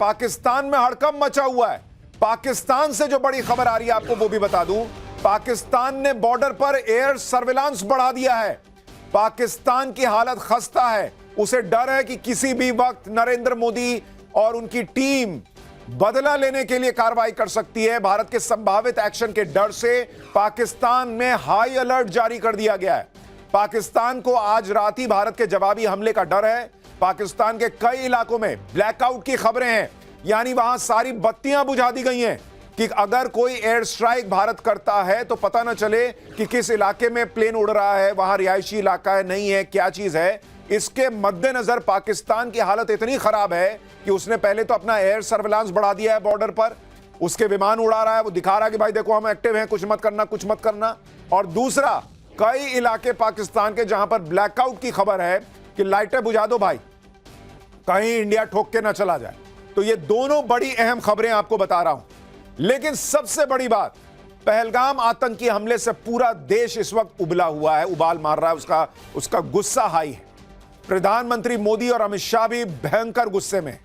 पाकिस्तान में हड़कंप मचा हुआ है। पाकिस्तान से जो बड़ी खबर आ रही है आपको वो भी बता दूं, पाकिस्तान ने बॉर्डर पर एयर सर्विलांस बढ़ा दिया है। पाकिस्तान की हालत खस्ता है। उसे डर है कि किसी भी वक्त नरेंद्र मोदी और उनकी टीम बदला लेने के लिए कार्रवाई कर सकती है। भारत के संभावित एक्शन के डर से पाकिस्तान में हाई अलर्ट जारी कर दिया गया है। पाकिस्तान को आज रात ही भारत के जवाबी हमले का डर है। पाकिस्तान के कई इलाकों में ब्लैकआउट की खबरें हैं, यानी वहां सारी बत्तियां बुझा दी गई हैं कि अगर कोई एयर स्ट्राइक भारत करता है तो पता ना चले कि किस इलाके में प्लेन उड़ रहा है, वहां रिहायशी इलाका है नहीं है, क्या चीज है। इसके मद्देनजर पाकिस्तान की हालत इतनी खराब है कि उसने पहले तो अपना एयर सर्विलांस बढ़ा दिया है बॉर्डर पर, उसके विमान उड़ा रहा है, वो दिखा रहा है कि भाई देखो हम एक्टिव हैं, कुछ मत करना, कुछ मत करना। और दूसरा, कई इलाके पाकिस्तान के जहां पर ब्लैकआउट की खबर है कि लाइटें बुझा दो भाई, कहीं इंडिया ठोक के ना चला जाए। तो ये दोनों बड़ी अहम खबरें आपको बता रहा हूं। लेकिन सबसे बड़ी बात, पहलगाम आतंकी हमले से पूरा देश इस वक्त उबला हुआ है, उबाल मार रहा है, उसका गुस्सा हाई है। प्रधानमंत्री मोदी और अमित शाह भी भयंकर गुस्से में,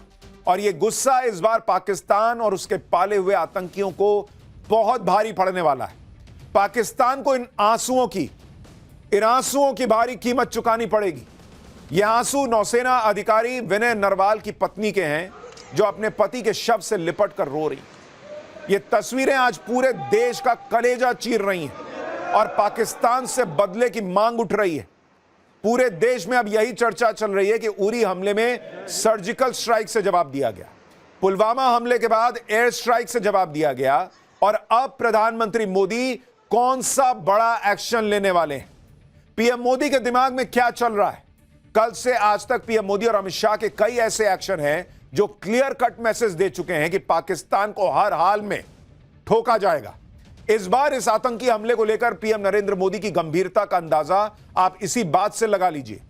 और यह गुस्सा इस बार पाकिस्तान और उसके पाले हुए आतंकियों को बहुत भारी पड़ने वाला है। पाकिस्तान को इन आंसुओं की भारी कीमत चुकानी पड़ेगी। यह आंसू नौसेना अधिकारी विनय नरवाल की पत्नी के हैं, जो अपने पति के शव से लिपट कर रो रही। ये तस्वीरें आज पूरे देश का कलेजा चीर रही हैं और पाकिस्तान से बदले की मांग उठ रही है। पूरे देश में अब यही चर्चा चल रही है कि उरी हमले में सर्जिकल स्ट्राइक से जवाब दिया गया, पुलवामा हमले के बाद एयर स्ट्राइक से जवाब दिया गया, और अब प्रधानमंत्री मोदी कौन सा बड़ा एक्शन लेने वाले हैं। पीएम मोदी के दिमाग में क्या चल रहा है? कल से आज तक पीएम मोदी और अमित शाह के कई ऐसे एक्शन हैं जो क्लियर कट मैसेज दे चुके हैं कि पाकिस्तान को हर हाल में ठोका जाएगा। इस बार इस आतंकी हमले को लेकर पीएम नरेंद्र मोदी की गंभीरता का अंदाजा आप इसी बात से लगा लीजिए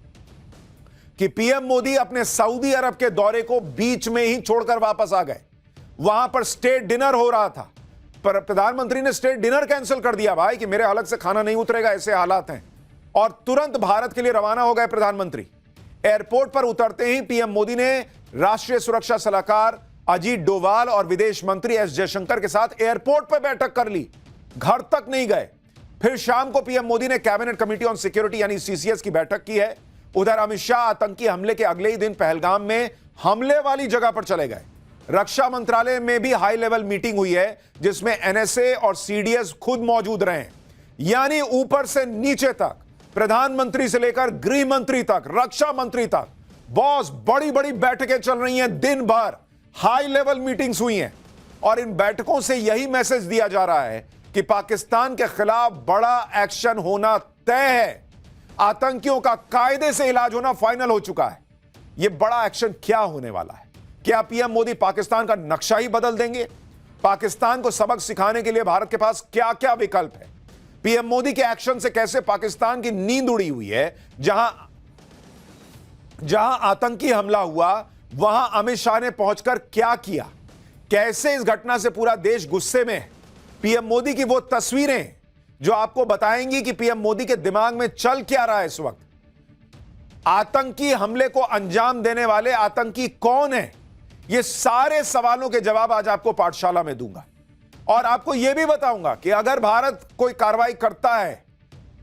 कि पीएम मोदी अपने सऊदी अरब के दौरे को बीच में ही छोड़कर वापस आ गए। वहां पर स्टेट डिनर हो रहा था, पर प्रधानमंत्री ने स्टेट डिनर कैंसिल कर दिया भाई कि मेरे हलक से खाना नहीं उतरेगा, ऐसे हालात हैं, और तुरंत भारत के लिए रवाना हो गए प्रधानमंत्री। एयरपोर्ट पर उतरते ही पीएम मोदी ने राष्ट्रीय सुरक्षा सलाहकार अजीत डोवाल और विदेश मंत्री एस जयशंकर के साथ एयरपोर्ट पर बैठक कर ली, घर तक नहीं गए। फिर शाम को पीएम मोदी ने कैबिनेट कमेटी ऑन सिक्योरिटी यानी सीसीएस की बैठक की है। उधर अमित शाह आतंकी हमले के अगले ही दिन पहलगाम में हमले वाली जगह पर चले गए। रक्षा मंत्रालय में भी हाई लेवल मीटिंग हुई है, जिसमें एनएसए और सीडीएस खुद मौजूद रहे, यानी ऊपर से नीचे तक, प्रधानमंत्री से लेकर गृह मंत्री तक, रक्षा मंत्री तक, बॉस बड़ी बड़ी बैठकें चल रही हैं, दिन भर हाई लेवल मीटिंग्स हुई हैं। और इन बैठकों से यही मैसेज दिया जा रहा है कि पाकिस्तान के खिलाफ बड़ा एक्शन होना तय है। आतंकियों का कायदे से इलाज होना फाइनल हो चुका है। यह बड़ा एक्शन क्या होने वाला है? क्या पीएम मोदी पाकिस्तान का नक्शा ही बदल देंगे? पाकिस्तान को सबक सिखाने के लिए भारत के पास क्या क्या विकल्प है? पीएम मोदी के एक्शन से कैसे पाकिस्तान की नींद उड़ी हुई है? जहां आतंकी हमला हुआ वहां अमित शाह ने पहुंचकर क्या किया? कैसे इस घटना से पूरा देश गुस्से में है? पीएम मोदी की वो तस्वीरें जो आपको बताएंगी कि पीएम मोदी के दिमाग में चल क्या रहा है इस वक्त। आतंकी हमले को अंजाम देने वाले आतंकी कौन है? ये सारे सवालों के जवाब आज आपको पाठशाला में दूंगा, और आपको यह भी बताऊंगा कि अगर भारत कोई कार्रवाई करता है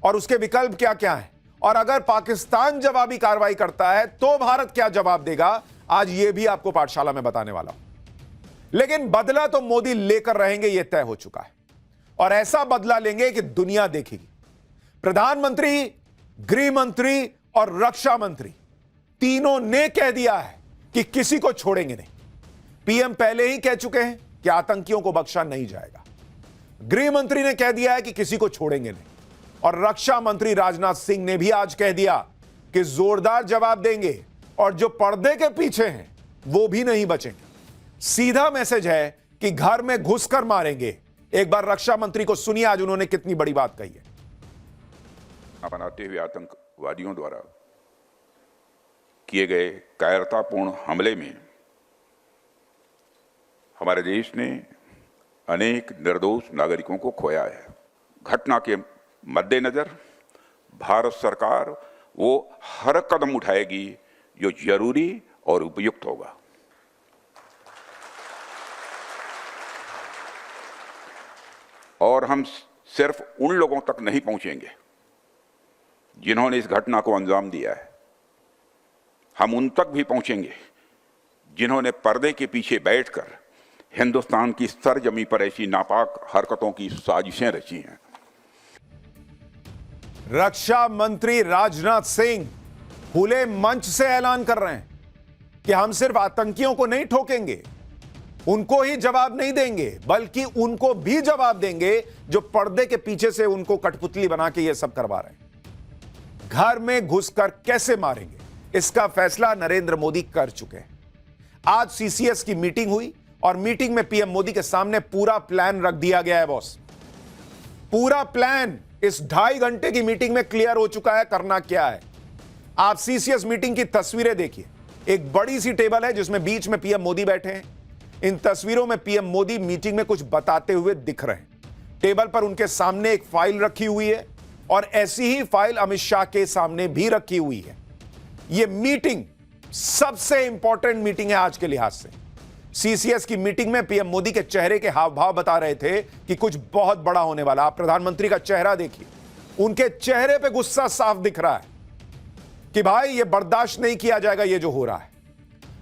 और उसके विकल्प क्या क्या है, और अगर पाकिस्तान जवाबी कार्रवाई करता है तो भारत क्या जवाब देगा। आज यह भी आपको पाठशाला में बताने वाला हूं। लेकिन बदला तो मोदी लेकर रहेंगे, यह तय हो चुका है, और ऐसा बदला लेंगे कि दुनिया देखेगी। प्रधानमंत्री, गृह मंत्री और रक्षा मंत्री तीनों ने कह दिया है कि किसी को छोड़ेंगे नहीं। पीएम पहले ही कह चुके हैं कि आतंकियों को बख्शा नहीं जाएगा। गृह मंत्री ने कह दिया है कि किसी को छोड़ेंगे नहीं, और रक्षा मंत्री राजनाथ सिंह ने भी आज कह दिया कि जोरदार जवाब देंगे, और जो पर्दे के पीछे हैं वो भी नहीं बचेंगे। सीधा मैसेज है कि घर में घुसकर मारेंगे। एक बार रक्षा मंत्री को सुनिए आज उन्होंने कितनी बड़ी बात कही है। बनाते हुए आतंकवादियों द्वारा किए गए कायरतापूर्ण हमले में हमारे देश ने अनेक निर्दोष नागरिकों को खोया है। घटना के मद्देनजर भारत सरकार वो हर कदम उठाएगी जो जरूरी और उपयुक्त होगा। और हम सिर्फ उन लोगों तक नहीं पहुंचेंगे जिन्होंने इस घटना को अंजाम दिया है, हम उन तक भी पहुंचेंगे जिन्होंने पर्दे के पीछे बैठकर हिंदुस्तान की सरजमी पर ऐसी नापाक हरकतों की साजिशें रची हैं। रक्षा मंत्री राजनाथ सिंह खुले मंच से ऐलान कर रहे हैं कि हम सिर्फ आतंकियों को नहीं ठोकेंगे, उनको ही जवाब नहीं देंगे, बल्कि उनको भी जवाब देंगे जो पर्दे के पीछे से उनको कठपुतली बना के ये सब करवा रहे हैं। घर में घुसकर कैसे मारेंगे, इसका फैसला नरेंद्र मोदी कर चुके हैं। आज सीसीएस की मीटिंग हुई और मीटिंग में पीएम मोदी के सामने पूरा प्लान रख दिया गया है बॉस। पूरा प्लान इस 2.5 घंटे की मीटिंग में क्लियर हो चुका है, करना क्या है। आप सीसीएस मीटिंग की तस्वीरें देखिए। एक बड़ी सी टेबल है जिसमें बीच में पीएम मोदी बैठे हैं। इन तस्वीरों में पीएम मोदी मीटिंग में कुछ बताते हुए दिख रहे हैं। टेबल पर उनके सामने एक फाइल रखी हुई है और ऐसी ही फाइल अमित शाह के सामने भी रखी हुई है। यह मीटिंग सबसे इंपॉर्टेंट मीटिंग है आज के लिहाज से। सीसीएस की मीटिंग में पीएम मोदी के चेहरे के हाव भाव बता रहे थे कि कुछ बहुत बड़ा होने वाला। आप प्रधानमंत्री का चेहरा देखिए, उनके चेहरे पे गुस्सा साफ दिख रहा है कि भाई ये बर्दाश्त नहीं किया जाएगा ये जो हो रहा है।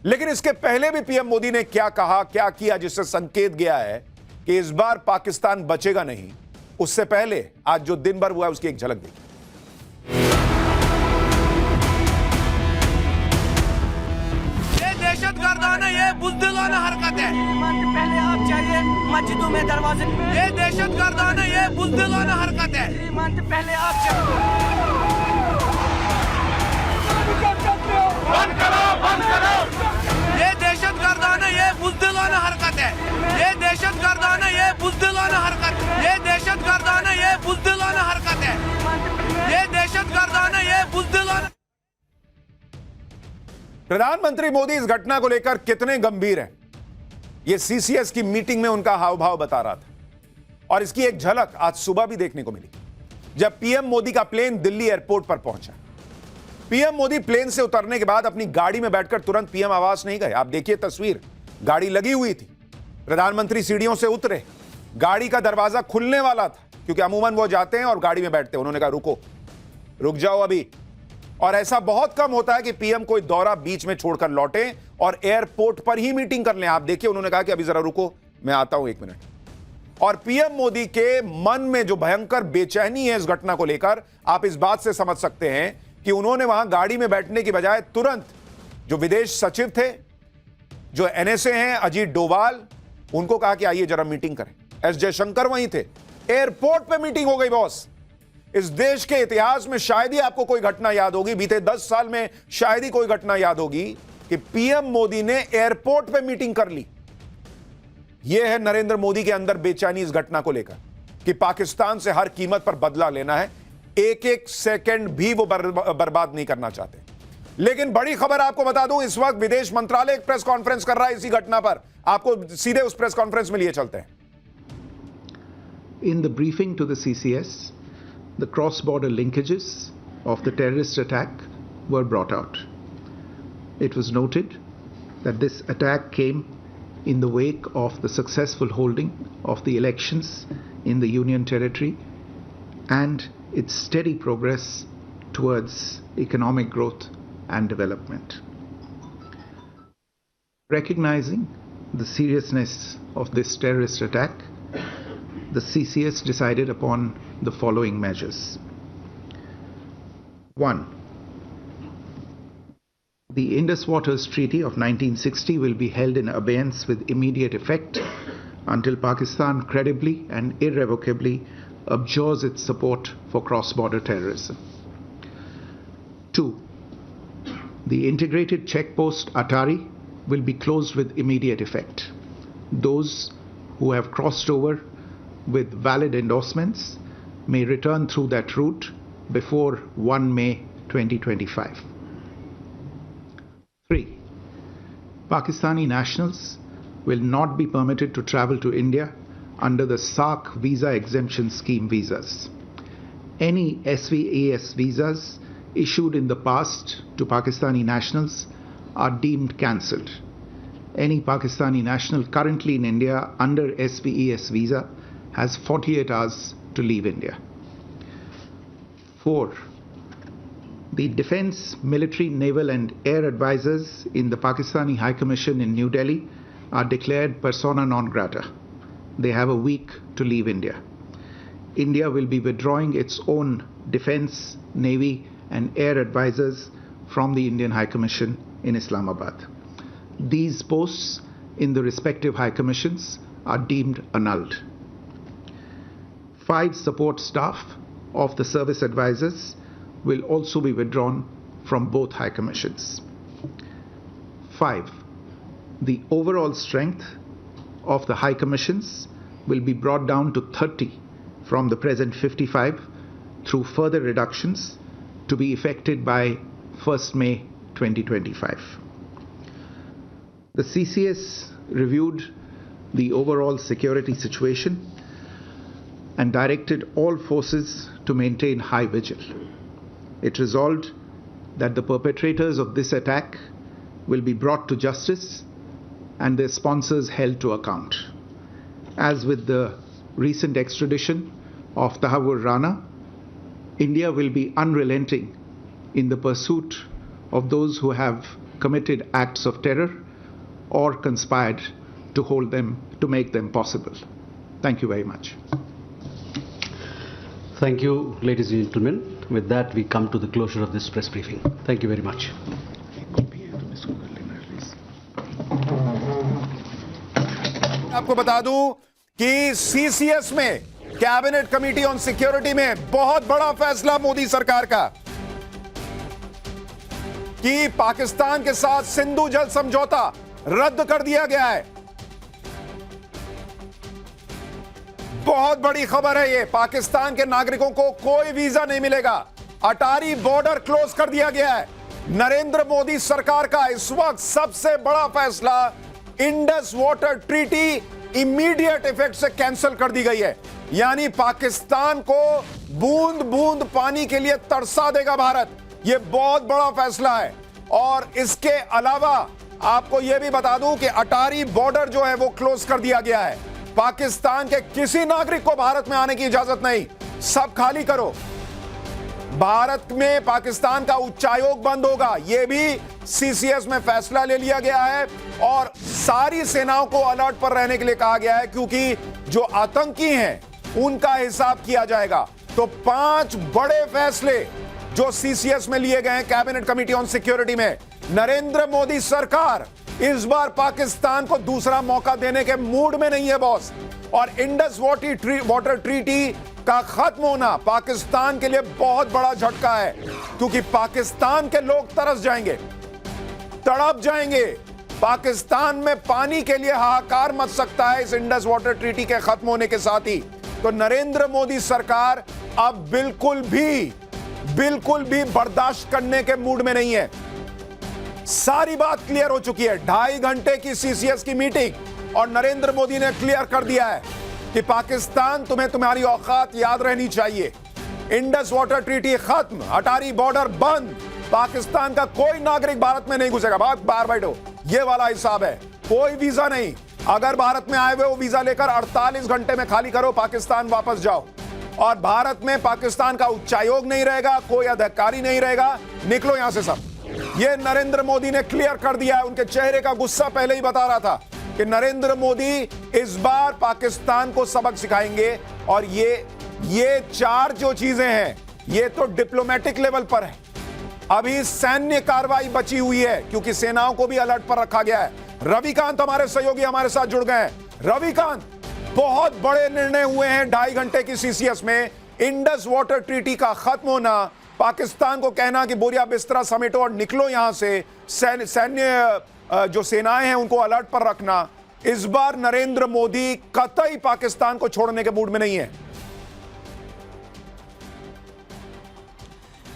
लेकिन इसके पहले भी पीएम मोदी ने क्या कहा, क्या किया, जिससे संकेत गया है कि इस बार पाकिस्तान बचेगा नहीं। उससे पहले आज जो दिन भर हुआ है उसकी एक झलक देखिए। दहशतगर्दाना ये बुज़दिलाना हरकत है। पहले आप चाहिए मस्जिदों में दरवाजे, ये दहशतगर्दाना ये बुज़दिलाना हरकत है। पहले आप बंद करो, बंद करो। ये दहशतगर्दाना ये बुज़दिलाना हरकत है। ये दहशतगर्दाना ये बुज़दिलाना हरकत, ये दहशतगर्दाना ये बुज़दिलाना हरकत है। ये दहशतगर्दाना ये बुज़दिलाना। प्रधानमंत्री मोदी इस घटना को लेकर कितने गंभीर हैं, यह सीसीएस की मीटिंग में उनका हाव भाव बता रहा था। और इसकी एक झलक आज सुबह भी देखने को मिली जब पीएम मोदी का प्लेन दिल्ली एयरपोर्ट पर पहुंचा। पीएम मोदी प्लेन से उतरने के बाद अपनी गाड़ी में बैठकर तुरंत पीएम आवास नहीं गए। आप देखिए तस्वीर, गाड़ी लगी हुई थी। प्रधानमंत्री सीढ़ियों से उतरे, गाड़ी का दरवाजा खुलने वाला था क्योंकि अमूमन वो जाते हैं और गाड़ी में बैठते हैं। उन्होंने कहा रुको, रुक जाओ अभी। और ऐसा बहुत कम होता है कि पीएम कोई दौरा बीच में छोड़कर लौटे और एयरपोर्ट पर ही मीटिंग कर लें। आप देखिए, उन्होंने कहा कि अभी जरा रुको, मैं आता हूं 1 मिनट। और पीएम मोदी के मन में जो भयंकर बेचैनी है इस घटना को लेकर, आप इस बात से समझ सकते हैं कि उन्होंने वहां गाड़ी में बैठने की बजाय तुरंत जो विदेश सचिव थे, जो एनएसए हैं अजीत डोभाल, उनको कहा कि आइए जरा मीटिंग करें। एस जयशंकर वहीं थे। एयरपोर्ट पे मीटिंग हो गई बॉस। इस देश के इतिहास में शायद ही आपको कोई घटना याद होगी, बीते 10 साल में शायद ही कोई घटना याद होगी कि पीएम मोदी ने एयरपोर्ट पे मीटिंग कर ली। यह है नरेंद्र मोदी के अंदर बेचैनी इस घटना को लेकर कि पाकिस्तान से हर कीमत पर बदला लेना है। एक एक सेकंड भी वो बर्बाद नहीं करना चाहते। लेकिन बड़ी खबर आपको बता दूं, इस वक्त विदेश मंत्रालय एक प्रेस कॉन्फ्रेंस कर रहा है इसी घटना पर। आपको सीधे उस प्रेस कॉन्फ्रेंस में लिए चलते हैं। In the briefing to the CCS, the cross-border linkages of the terrorist attack were brought out. It was noted that this attack came in the wake of the successful holding of the elections in the Union Territory and its steady progress towards economic growth and development. Recognizing the seriousness of this terrorist attack, the CCS decided upon the following measures. 1. The Indus Waters Treaty of 1960 will be held in abeyance with immediate effect until Pakistan credibly and irrevocably abjures its support for cross-border terrorism. 2. The integrated checkpost Atari will be closed with immediate effect. Those who have crossed over with valid endorsements may return through that route before 1 May 2025. 3. Pakistani nationals will not be permitted to travel to India under the SAARC visa exemption scheme visas. Any SVAS visas issued in the past to Pakistani nationals are deemed cancelled. Any Pakistani national currently in India under SVAS visa has 48 hours to leave India. 4. The defense, military, naval and air advisors in the Pakistani High Commission in New Delhi are declared persona non grata. They have a week to leave India. India will be withdrawing its own defense, navy and air advisors from the Indian High Commission in Islamabad. These posts in the respective High Commissions are deemed annulled. 5 support staff of the service advisors will also be withdrawn from both High Commissions. 5. The overall strength of the High Commissions will be brought down to 30 from the present 55 through further reductions to be effected by 1st May 2025. The CCS reviewed the overall security situation and directed all forces to maintain high vigil. It resolved that the perpetrators of this attack will be brought to justice and their sponsors held to account. As with the recent extradition of Tahawwur Rana, India will be unrelenting in the pursuit of those who have committed acts of terror or conspired to make them possible. Thank you very much. Thank you, ladies and gentlemen. With that, we come to the closure of this press briefing. Thank you very much. आपको बता दूं कि CCS में cabinet committee on security में बहुत बड़ा फैसला मोदी सरकार का कि पाकिस्तान के साथ सिंधु जल समझौता रद्द कर दिया गया है। बहुत बड़ी खबर है ये। पाकिस्तान के नागरिकों को कोई वीजा नहीं मिलेगा। अटारी बॉर्डर क्लोज कर दिया गया है। नरेंद्र मोदी सरकार का इस वक्त सबसे बड़ा फैसला, Indus water treaty immediate effect से कैंसिल कर दी गई है। यानी पाकिस्तान को बूंद बूंद पानी के लिए तरसा देगा भारत। यह बहुत बड़ा फैसला है। और इसके अलावा आपको यह भी बता दूं कि अटारी बॉर्डर जो है वो क्लोज कर दिया गया है। पाकिस्तान के किसी नागरिक को भारत में आने की इजाजत नहीं। सब खाली करो। भारत में पाकिस्तान का उच्चायोग बंद होगा। यह भी सीसीएस में फैसला ले लिया गया है और सारी सेनाओं को अलर्ट पर रहने के लिए कहा गया है, क्योंकि जो आतंकी हैं उनका हिसाब किया जाएगा। तो 5 बड़े फैसले जो सीसीएस में लिए गए हैं कैबिनेट कमेटी ऑन सिक्योरिटी में। नरेंद्र मोदी सरकार इस बार पाकिस्तान को दूसरा मौका देने के मूड में नहीं है बॉस। और इंडस वाटर ट्रीटी का खत्म होना पाकिस्तान के लिए बहुत बड़ा झटका है, क्योंकि पाकिस्तान के लोग तरस जाएंगे, तड़प जाएंगे। पाकिस्तान में पानी के लिए हाहाकार मच सकता है इस इंडस वाटर ट्रीटी के खत्म होने के साथ ही। तो नरेंद्र मोदी सरकार अब बिल्कुल भी बर्दाश्त करने के मूड में नहीं है। सारी बात क्लियर हो चुकी है। 2.5 घंटे की सीसीएस की मीटिंग और नरेंद्र मोदी ने क्लियर कर दिया है कि पाकिस्तान तुम्हारी औकात याद रहनी चाहिए। इंडस वाटर ट्रीटी खत्म, अटारी बॉर्डर बंद, पाकिस्तान का कोई नागरिक भारत में नहीं घुसेगा। बाहर बैठो, ये वाला हिसाब है। कोई वीजा नहीं। अगर भारत में आए हुए वो वीजा लेकर 48 घंटे में खाली करो, पाकिस्तान वापस जाओ। और भारत में पाकिस्तान का उच्चायोग नहीं रहेगा, कोई अधिकारी नहीं रहेगा। निकलो यहां से सब। ये नरेंद्र मोदी ने क्लियर कर दिया है। उनके चेहरे का गुस्सा पहले ही बता रहा था कि नरेंद्र मोदी इस बार पाकिस्तान को सबक सिखाएंगे। और ये 4 जो चीजें हैं ये तो डिप्लोमेटिक लेवल पर है। अभी सैन्य कार्रवाई बची हुई है, क्योंकि सेनाओं को भी अलर्ट पर रखा गया है। रविकांत हमारे सहयोगी हमारे साथ जुड़ गए हैं। रविकांत, बहुत बड़े निर्णय हुए हैं 2.5 घंटे की सीसीएस में। इंडस वाटर ट्रीटी का खत्म होना, पाकिस्तान को कहना कि बोरिया बिस्तरा समेटो और निकलो यहां से, सैन्य जो सेनाएं हैं उनको अलर्ट पर रखना। इस बार नरेंद्र मोदी कतई पाकिस्तान को छोड़ने के मूड में नहीं है।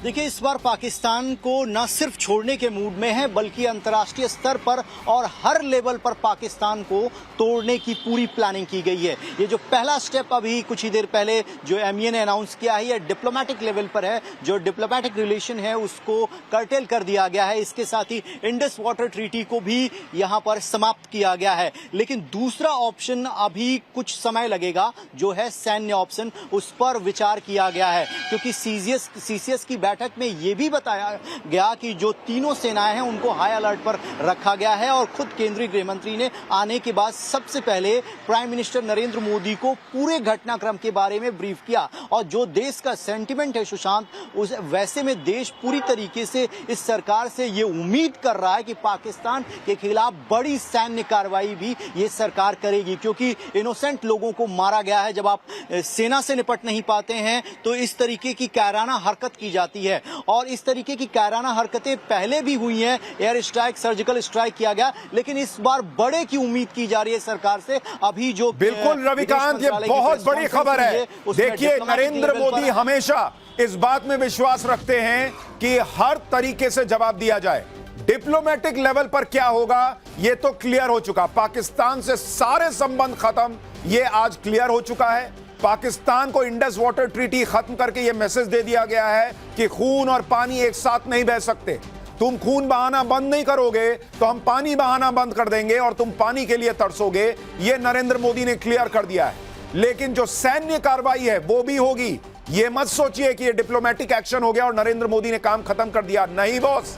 देखिए, इस बार पाकिस्तान को न सिर्फ छोड़ने के मूड में है बल्कि अंतर्राष्ट्रीय स्तर पर और हर लेवल पर पाकिस्तान को तोड़ने की पूरी प्लानिंग की गई है। ये जो पहला स्टेप अभी कुछ ही देर पहले जो एमईए ने अनाउंस किया है, ये डिप्लोमेटिक लेवल पर है। जो डिप्लोमेटिक रिलेशन है उसको कर्टेल कर दिया गया है। इसके साथ ही इंडस वाटर ट्रीटी को भी यहाँ पर समाप्त किया गया है। लेकिन दूसरा ऑप्शन अभी कुछ समय लगेगा, जो है सैन्य ऑप्शन, उस पर विचार किया गया है, क्योंकि सीसीएस की बैठक में यह भी बताया गया कि जो तीनों सेनाएं हैं उनको हाई अलर्ट पर रखा गया है। और खुद केंद्रीय गृह मंत्री ने आने के बाद सबसे पहले प्राइम मिनिस्टर नरेंद्र मोदी को पूरे घटनाक्रम के बारे में ब्रीफ किया। और जो देश का सेंटिमेंट है सुशांत, उस वैसे में देश पूरी तरीके से इस सरकार से ये उम्मीद कर रहा है कि पाकिस्तान के खिलाफ बड़ी सैन्य कार्रवाई भी ये सरकार करेगी, क्योंकि इनोसेंट लोगों को मारा गया है। जब आप सेना से निपट नहीं पाते हैं तो इस तरीके की कायराना हरकत की जाती है, और इस तरीके की कायराना हरकतें पहले भी हुई हैं। एयर स्ट्राइक, सर्जिकल स्ट्राइक किया गया, लेकिन इस बार बड़े की उम्मीद की जा रही है सरकार से। अभी जो बिल्कुल रविकांत, ये बहुत बड़ी खबर है। देखिए, नरेंद्र मोदी हमेशा इस बात में विश्वास रखते हैं कि हर तरीके से जवाब दिया जाए। डिप्लोमेटिक लेवल पर क्या होगा ये तो क्लियर हो चुका। पाकिस्तान से सारे संबंध खत्म, ये आज क्लियर हो चुका है। पाकिस्तान को इंडस वाटर ट्रीटी खत्म करके ये मैसेज दे दिया गया है कि खून और पानी एक साथ नहीं बह सकते। तुम खून बहाना बंद नहीं करोगे तो हम पानी बहाना बंद कर देंगे और तुम पानी के लिए तरसोगे। ये नरेंद्र मोदी ने क्लियर कर दिया है। लेकिन जो सैन्य कार्रवाई है वो भी होगी। ये मत सोचिए कि ये डिप्लोमेटिक एक्शन हो गया और नरेंद्र मोदी ने काम खत्म कर दिया। नहीं बॉस,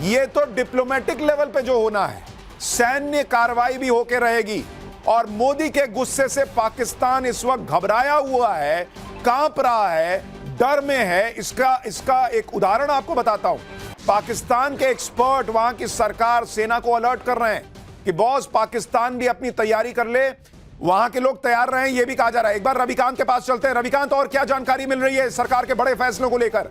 ये तो डिप्लोमेटिक लेवल पे जो होना है, सैन्य कार्रवाई भी होके रहेगी। और मोदी के गुस्से से पाकिस्तान इस वक्त घबराया हुआ है, कांप रहा है, डर में है। इसका एक उदाहरण आपको बताता हूं। पाकिस्तान के एक्सपर्ट, वहां की सरकार, सेना को अलर्ट कर रहे हैं कि बॉस पाकिस्तान भी अपनी तैयारी कर ले, वहां के लोग तैयार रहे। ये भी कहा जा रहा है। एक बार रविकांत के पास चलते हैं। रविकांत, और क्या जानकारी मिल रही है सरकार के बड़े फैसलों को लेकर?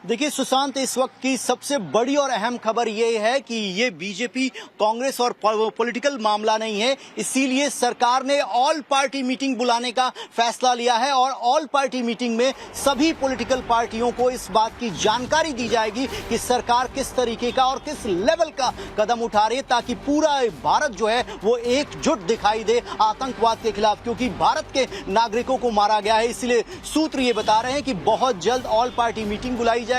देखिए सुशांत, इस वक्त की सबसे बड़ी और अहम खबर ये है कि ये बीजेपी, कांग्रेस और पॉलिटिकल मामला नहीं है, इसीलिए सरकार ने ऑल पार्टी मीटिंग बुलाने का फैसला लिया है। और ऑल पार्टी मीटिंग में सभी पॉलिटिकल पार्टियों को इस बात की जानकारी दी जाएगी कि सरकार किस तरीके का और किस लेवल का कदम उठा रही है, ताकि पूरा भारत जो है वो एकजुट दिखाई दे आतंकवाद के खिलाफ। क्योंकि भारत के नागरिकों को मारा गया है, इसलिए सूत्र ये बता रहे हैं कि बहुत जल्द ऑल पार्टी मीटिंग बुलाई जाएगी,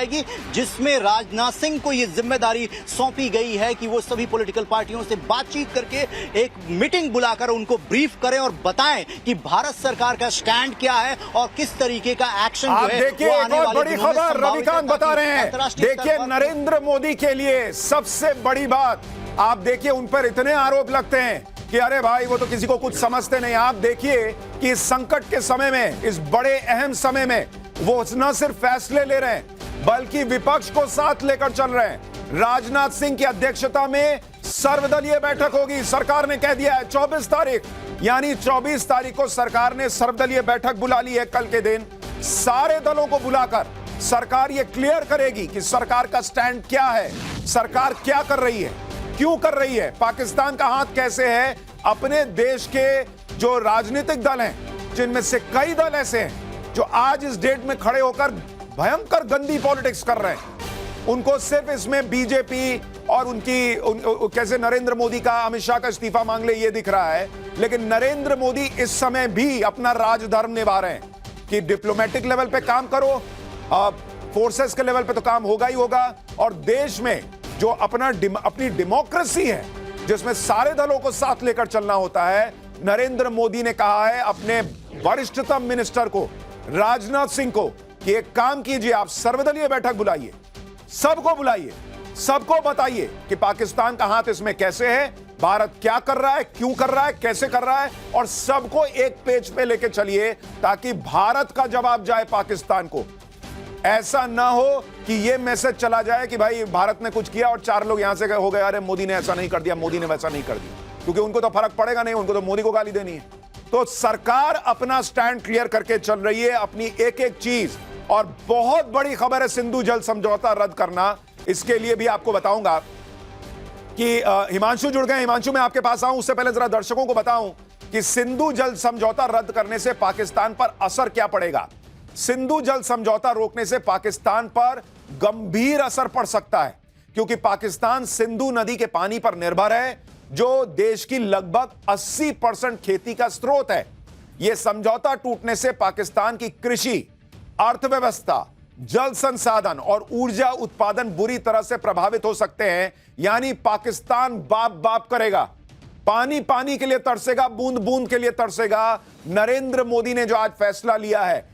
जिसमें राजनाथ सिंह को यह जिम्मेदारी सौंपी गई है कि वो सभी पॉलिटिकल पार्टियों से बातचीत करके एक मीटिंग बुलाकर उनको ब्रीफ करें और बताएं कि भारत सरकार का स्टैंड क्या है और किस तरीके का एक्शन जो है। देखिए, एक और बड़ी खबर रविकांत बता रहे हैं। देखिए, नरेंद्र मोदी के लिए सबसे बड़ी बात, आप देखिए उन पर इतने आरोप लगते हैं कि अरे भाई वो तो किसी को कुछ समझते नहीं। आप देखिए कि इस संकट के समय में, इस बड़े अहम समय में वो न सिर्फ फैसले ले रहे हैं बल्कि विपक्ष को साथ लेकर चल रहे हैं। राजनाथ सिंह की अध्यक्षता में सर्वदलीय बैठक होगी। सरकार ने कह दिया है 24 तारीख, यानी 24 तारीख को सरकार ने सर्वदलीय बैठक बुला ली है। कल के दिन सारे दलों को बुलाकर सरकार ये क्लियर करेगी कि सरकार का स्टैंड क्या है, सरकार क्या कर रही है, क्यों कर रही है, पाकिस्तान का हाथ कैसे है। अपने देश के जो राजनीतिक दल हैं, जिनमें से कई दल ऐसे हैं जो आज इस डेट में खड़े होकर भयंकर गंदी पॉलिटिक्स कर रहे हैं, उनको सिर्फ इसमें बीजेपी और कैसे नरेंद्र मोदी का, अमित शाह का इस्तीफा मांग ले, ये दिख रहा है। लेकिन नरेंद्र मोदी इस समय भी अपना राजधर्म निभा रहे हैं कि डिप्लोमेटिक लेवल पे काम करो, फोर्सेस के लेवल पे तो काम होगा ही होगा। और देश में जो अपनी डेमोक्रेसी है, जिसमें सारे दलों को साथ लेकर चलना होता है, नरेंद्र मोदी ने कहा है अपने वरिष्ठतम मिनिस्टर को, राजनाथ सिंह को, कि एक काम कीजिए, आप सर्वदलीय बैठक बुलाइए, सबको बुलाइए, सबको बताइए कि पाकिस्तान का हाथ इसमें कैसे है, भारत क्या कर रहा है, क्यों कर रहा है, कैसे कर रहा है, और सबको एक पेज पे लेके चलिए ताकि भारत का जवाब जाए पाकिस्तान को। ऐसा ना हो कि ये मैसेज चला जाए कि भाई भारत ने कुछ किया और चार लोग यहां से हो गए, अरे मोदी ने ऐसा नहीं कर दिया, मोदी ने वैसा नहीं कर दिया, क्योंकि उनको तो फर्क पड़ेगा नहीं, उनको तो मोदी को गाली देनी है। तो सरकार अपना स्टैंड क्लियर करके चल रही है, अपनी एक एक चीज। और बहुत बड़ी खबर है सिंधु जल समझौता रद्द करना। इसके लिए भी आपको बताऊंगा कि हिमांशु जुड़ गए। हिमांशु, मैं आपके पास आऊं उससे पहले जरा दर्शकों को बताऊं कि सिंधु जल समझौता रद्द करने से पाकिस्तान पर असर क्या पड़ेगा। सिंधु जल समझौता रोकने से पाकिस्तान पर गंभीर असर पड़ सकता है, क्योंकि पाकिस्तान सिंधु नदी के पानी पर निर्भर है, जो देश की लगभग 80% खेती का स्रोत है। यह समझौता टूटने से पाकिस्तान की कृषि, अर्थव्यवस्था, जल संसाधन और ऊर्जा उत्पादन बुरी तरह से प्रभावित हो सकते हैं। यानी पाकिस्तान बाप बाप करेगा, पानी पानी के लिए तरसेगा, बूंद बूंद के लिए तरसेगा। नरेंद्र मोदी ने जो आज फैसला लिया है,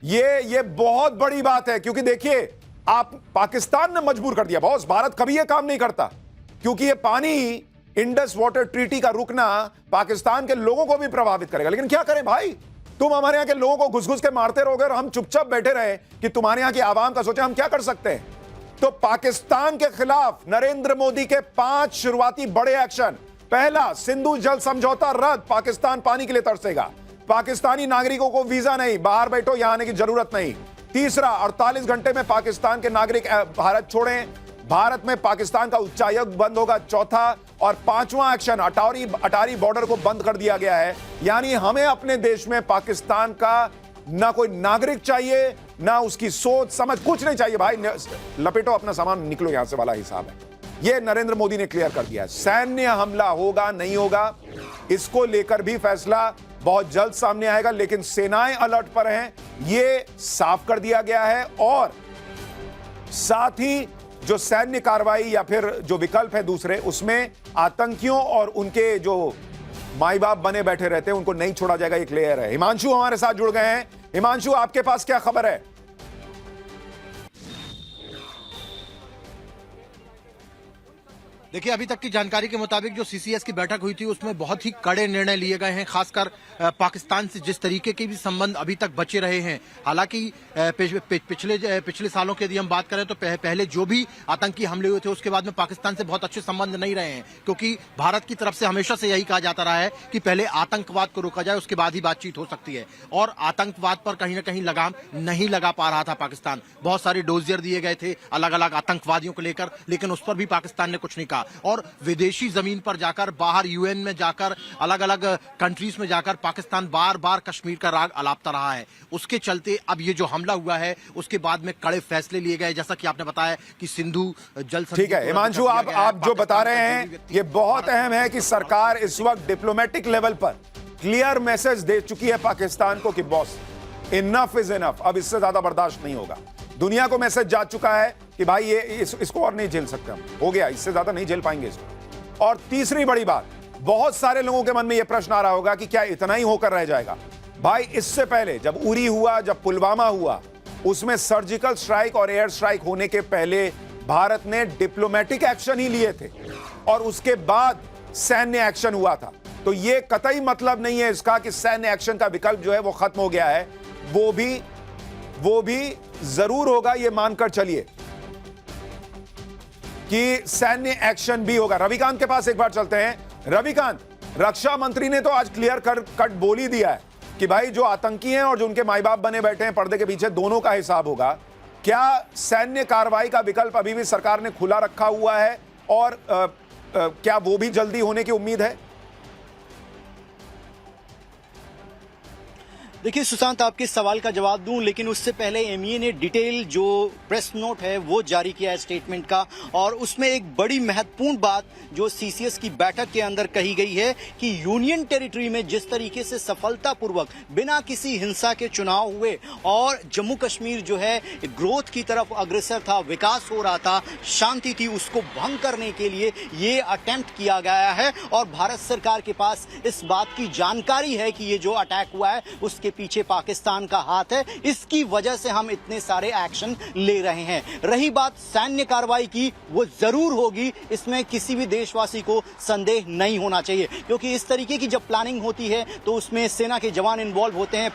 ये बहुत बड़ी बात है, क्योंकि देखिए, आप पाकिस्तान ने मजबूर कर दिया बॉस। भारत कभी यह काम नहीं करता, क्योंकि यह पानी, इंडस वाटर ट्रीटी का रुकना पाकिस्तान के लोगों को भी प्रभावित करेगा। लेकिन क्या करें भाई, तुम हमारे यहां के लोगों को घुस घुस के मारते रहोगे और हम चुपचाप बैठे रहे कि तुम्हारे यहां की आवाम का सोचे। हम क्या कर सकते हैं? तो पाकिस्तान के खिलाफ नरेंद्र मोदी के 5 शुरुआती बड़े एक्शन। पहला, सिंधु जल समझौता रद्द, पाकिस्तान पानी के लिए तरसेगा। पाकिस्तानी नागरिकों को वीजा नहीं, बाहर बैठो, यहां आने की जरूरत नहीं। तीसरा, 48 घंटे में पाकिस्तान के नागरिक भारत छोड़ें, भारत में पाकिस्तान का उच्चायुक्त बंद होगा। चौथा और पांचवा एक्शन, अटारी बॉर्डर को बंद कर दिया गया है। यानी हमें अपने देश में पाकिस्तान का ना कोई नागरिक चाहिए, ना उसकी सोच समझ, कुछ नहीं चाहिए भाई। लपेटो अपना सामान, निकलो यहां से वाला हिसाब है। यह नरेंद्र मोदी ने क्लियर कर दिया है। सैन्य हमला होगा नहीं होगा, इसको लेकर भी फैसला बहुत जल्द सामने आएगा, लेकिन सेनाएं अलर्ट पर हैं, यह साफ कर दिया गया है। और साथ ही जो सैन्य कार्रवाई या फिर जो विकल्प है दूसरे, उसमें आतंकियों और उनके जो माई बाप बने बैठे रहते हैं उनको नहीं छोड़ा जाएगा, ये क्लियर है। हिमांशु हमारे साथ जुड़ गए हैं। हिमांशु, आपके पास क्या खबर है? देखिए, अभी तक की जानकारी के मुताबिक जो सीसीएस की बैठक हुई थी उसमें बहुत ही कड़े निर्णय लिए गए हैं, खासकर पाकिस्तान से जिस तरीके के भी संबंध अभी तक बचे रहे हैं। हालांकि पिछले सालों की यदि हम बात करें तो पहले जो भी आतंकी हमले हुए थे उसके बाद में पाकिस्तान से बहुत अच्छे संबंध नहीं रहे हैं, क्योंकि भारत की तरफ से हमेशा से यही कहा जाता रहा है कि पहले आतंकवाद को रोका जाए, उसके बाद ही बातचीत हो सकती है। और आतंकवाद पर कहीं ना कहीं लगाम नहीं लगा पा रहा था पाकिस्तान। बहुत सारे डोजियर दिए गए थे अलग अलग आतंकवादियों को लेकर, लेकिन उस पर भी पाकिस्तान ने कुछ नहीं कहा। और विदेशी जमीन पर जाकर, बाहर यूएन में जाकर, अलग अलग कंट्रीज में जाकर पाकिस्तान बार बार कश्मीर का राग अलापता रहा है। उसके चलते अब ये जो हमला हुआ है उसके बाद में कड़े फैसले लिए गए, जैसा कि आपने बताया कि सिंधु जल। ठीक है हिमांशु, आप जो बता रहे हैं ये बहुत अहम है कि सरकार इस वक्त डिप्लोमेटिक लेवल पर क्लियर मैसेज दे चुकी है पाकिस्तान को कि बॉस, इनफ इज इनफ, अब इससे ज्यादा बर्दाश्त नहीं होगा। दुनिया को मैसेज जा चुका है कि भाई ये इसको और नहीं झेल सकते हम, हो गया, इससे ज्यादा नहीं झेल पाएंगे इसको। और तीसरी बड़ी बात, बहुत सारे लोगों के मन में यह प्रश्न आ रहा होगा कि क्या इतना ही होकर रह जाएगा? भाई, इससे पहले जब उरी हुआ, जब पुलवामा हुआ, उसमें सर्जिकल स्ट्राइक और एयर स्ट्राइक होने के पहले भारत ने डिप्लोमेटिक एक्शन ही लिए थे और उसके बाद सैन्य एक्शन हुआ था। तो यह कतई मतलब नहीं है इसका कि सैन्य एक्शन का विकल्प जो है वो खत्म हो गया है। वो भी जरूर होगा, यह मानकर चलिए कि सैन्य एक्शन भी होगा। रविकांत के पास एक बार चलते हैं। रविकांत, रक्षा मंत्री ने तो आज क्लियर कट बोल ही दिया है कि भाई जो आतंकी हैं और जो उनके माई बाप बने बैठे हैं पर्दे के पीछे, दोनों का हिसाब होगा। क्या सैन्य कार्रवाई का विकल्प अभी भी सरकार ने खुला रखा हुआ है और क्या वो भी जल्दी होने की उम्मीद है? देखिए सुशांत, आपके सवाल का जवाब दूं, लेकिन उससे पहले एमईए ने डिटेल जो प्रेस नोट है वो जारी किया है स्टेटमेंट का, और उसमें एक बड़ी महत्वपूर्ण बात जो सीसीएस की बैठक के अंदर कही गई है कि यूनियन टेरिटरी में जिस तरीके से सफलतापूर्वक बिना किसी हिंसा के चुनाव हुए और जम्मू कश्मीर जो है ग्रोथ की तरफ अग्रसर था, विकास हो रहा था, शांति थी, उसको भंग करने के लिए ये अटेम्प्ट किया गया है। और भारत सरकार के पास इस बात की जानकारी है कि ये जो अटैक हुआ है उसके पीछे पाकिस्तान का हाथ है, इसकी वजह से हम इतने सारे एक्शन ले रहे हैं। रही बात सैन्य कार्रवाई की, वो जरूर होगी, इसमें किसी भी देशवासी को संदेह नहीं होना चाहिए, क्योंकि इस तरीके की जब प्लानिंग होती है तो उसमें सेना के जवान इन्वॉल्व होते हैं,